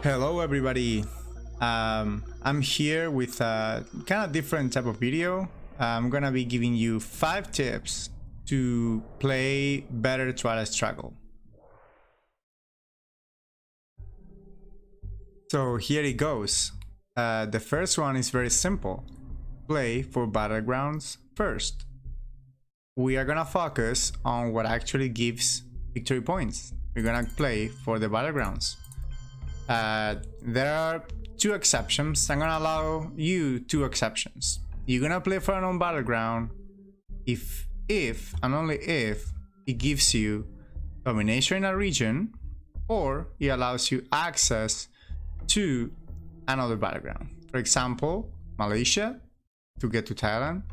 Hello everybody, I'm here with a kind of different type of video. I'm gonna be giving you 5 tips to play better Twilight Struggle. So here it goes. The first one is very simple. Play for Battlegrounds first. We are gonna focus on what actually gives victory points. We're gonna play for the Battlegrounds. There are 2 exceptions. I'm gonna allow you 2 exceptions. You're gonna play for a non-battleground if and only if it gives you domination in a region or it allows you access to another battleground. For example, Malaysia to get to Thailand,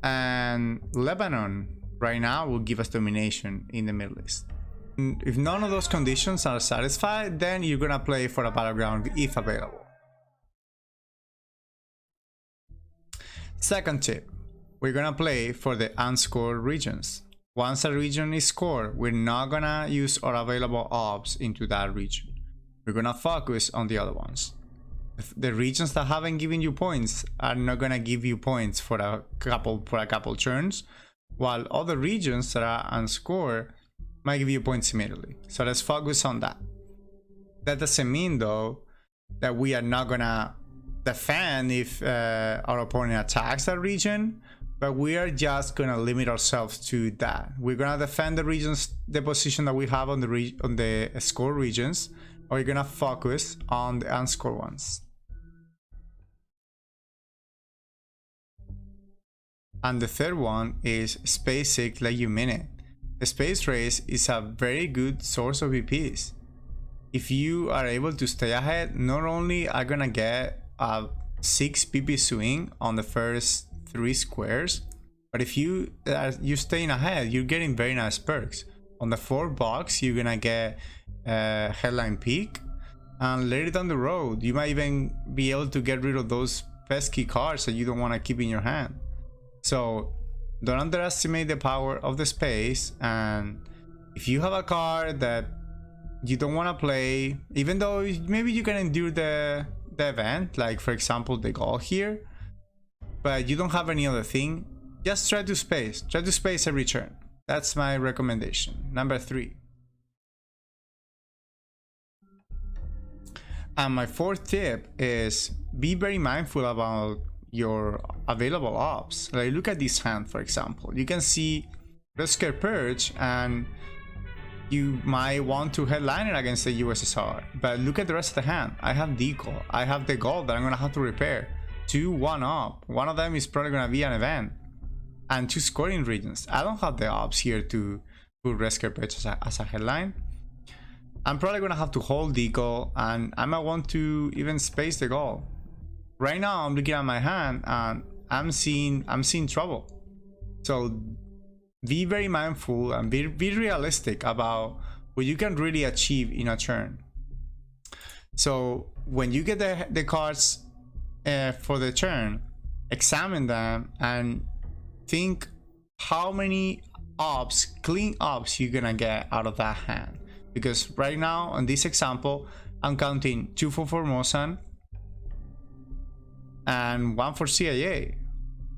and Lebanon right now will give us domination in the Middle East. If none of those conditions are satisfied, then you're gonna play for a battleground if available. Second tip, we're gonna play for the unscored regions. Once a region is scored, we're not gonna use our available ops into that region. We're gonna focus on the other ones. The regions that haven't given you points are not gonna give you points for a couple turns, while other regions that are unscored might give you points immediately. So let's focus on that. That doesn't mean though that we are not gonna defend if our opponent attacks that region, but we are just gonna limit ourselves to that. We're gonna defend the regions, the position that we have on the score regions, or we're gonna focus on the unscored ones. And the third one is Spacex like you mean it. The space race is a very good source of VPs. If you are able to stay ahead, not only are gonna get a 6 PP swing on the first 3 squares, but if you staying ahead, you're getting very nice perks. On the 4th box, you're gonna get a headline peak, and later down the road, you might even be able to get rid of those pesky cards that you don't want to keep in your hand. So don't underestimate the power of the space, and if you have a card that you don't want to play, even though maybe you can endure the event, like for example the goal here, but you don't have any other thing, just try to space every turn. That's my recommendation. Number 3. And my 4th tip is be very mindful about your available ops. Like look at this hand, for example. You can see Rescue Purge, and you might want to headline it against the USSR, but look at the rest of the hand. I have decal, I have the gold that I'm gonna have to repair, 2 1-up. One of them is probably gonna be an event, and 2 scoring regions. I don't have the ops here to put Rescue Purge as a headline. I'm probably gonna have to hold decal, and I might want to even space the goal. Right now I'm looking at my hand and I'm seeing trouble. So be very mindful and be realistic about what you can really achieve in a turn. So when you get the cards for the turn, examine them and think how many ops, clean ops, you're gonna get out of that hand. Because right now on this example, I'm counting 2 for Formosan and 1 for CIA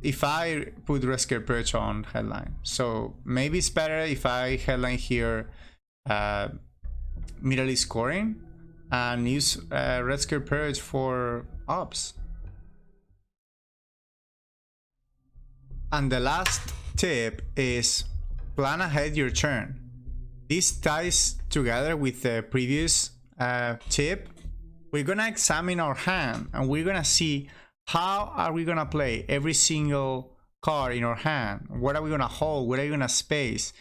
if I put Rescue Purge on headline. So maybe it's better if I headline here Middle East scoring and use Rescue Purge for ops. And the last tip is plan ahead your turn. This ties together with the previous tip. We're gonna examine our hand and we're gonna see how are we gonna play every single card in our hand. What are we gonna hold? What are you gonna space?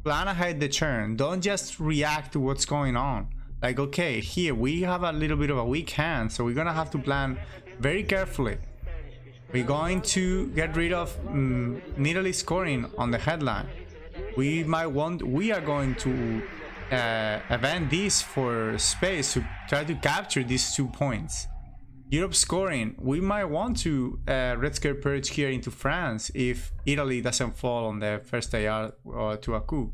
Plan ahead the turn. Don't just react to what's going on. Like, okay, here we have a little bit of a weak hand, so we're gonna have to plan very carefully. We're going to get rid of Middle East scoring on the headline. We are going to event this for space to try to capture these 2 points. Europe scoring, we might want to Red Scare Purge here into France if Italy doesn't fall on the first AR or to a coup.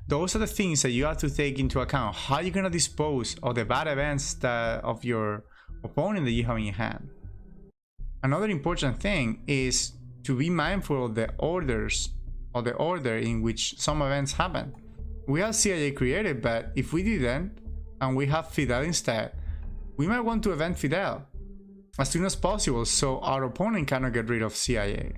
those are the things that you have to take into account. How are you gonna dispose of the bad events that of your opponent that you have in your hand? Another important thing is to be mindful of the orders, or the order in which some events happen. We have CIA created, but if we didn't and we have Fidel instead, we might want to event Fidel as soon as possible so our opponent cannot get rid of CIA.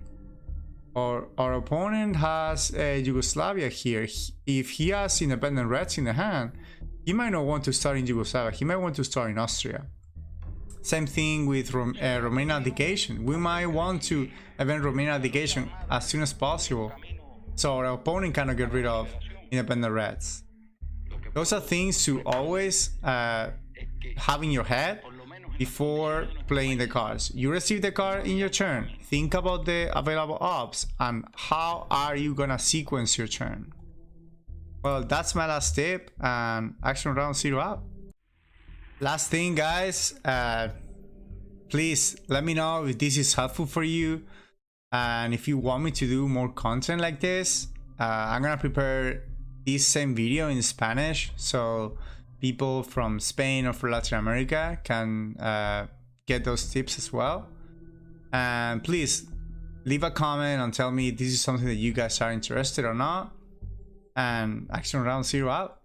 Or our opponent has Yugoslavia here. If he has independent Reds in the hand, he might not want to start in Yugoslavia, he might want to start in Austria. Same thing with Romanian abdication. We might want to event Romanian abdication as soon as possible so our opponent cannot get rid of independent Reds. Those are things to always have in your head before playing the cards. You receive the card in your turn, think about the available ops and how are you gonna sequence your turn. Well, that's my last tip, and action round 0 out. Last thing, guys, please let me know if this is helpful for you, and if you want me to do more content like this. I'm gonna prepare this same video in Spanish so people from Spain or from Latin America can get those tips as well. And please leave a comment and tell me if this is something that you guys are interested or not. And action round 0 out.